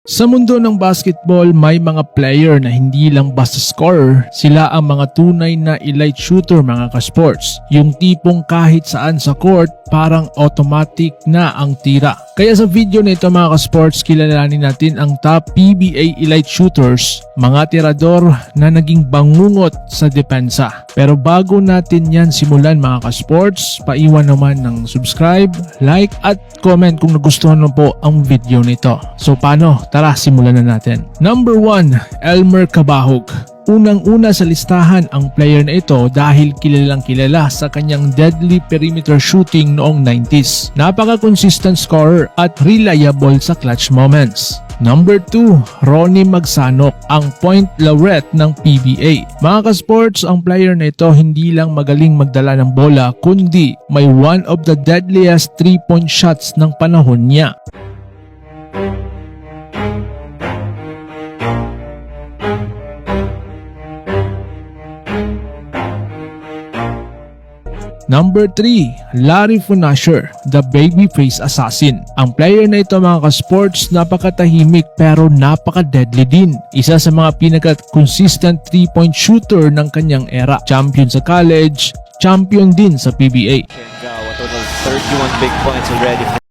Sa mundo ng basketball, may mga player na hindi lang basta scorer, sila ang mga tunay na elite shooter mga ka-sports. Yung tipong kahit saan sa court, parang automatic na ang tira. Kaya sa video na ito mga ka-sports, kilalanin natin ang top PBA elite shooters, mga tirador na naging bangungot sa depensa. Pero bago natin yan simulan mga ka-sports, paiwan naman ng subscribe, like at comment kung nagustuhan mo po ang video nito. So paano? Tara, simulan na natin. Number 1, Elmer Cabahug. Unang-una sa listahan ang player na ito dahil kilalang kilala sa kanyang deadly perimeter shooting noong 90s. Napaka-consistent scorer at reliable sa clutch moments. Number 2, Ronnie Magsanok, ang point laureate ng PBA. Mga ka-sports, ang player na ito hindi lang magaling magdala ng bola kundi may one of the deadliest 3-point shots ng panahon niya. Number 3, Larry Funasher, the babyface assassin. Ang player na ito mga ka-sports, napakatahimik pero napaka-deadly din. Isa sa mga pinaka-consistent 3-point shooter ng kanyang era. Champion sa college, champion din sa PBA. A total 31 big points already.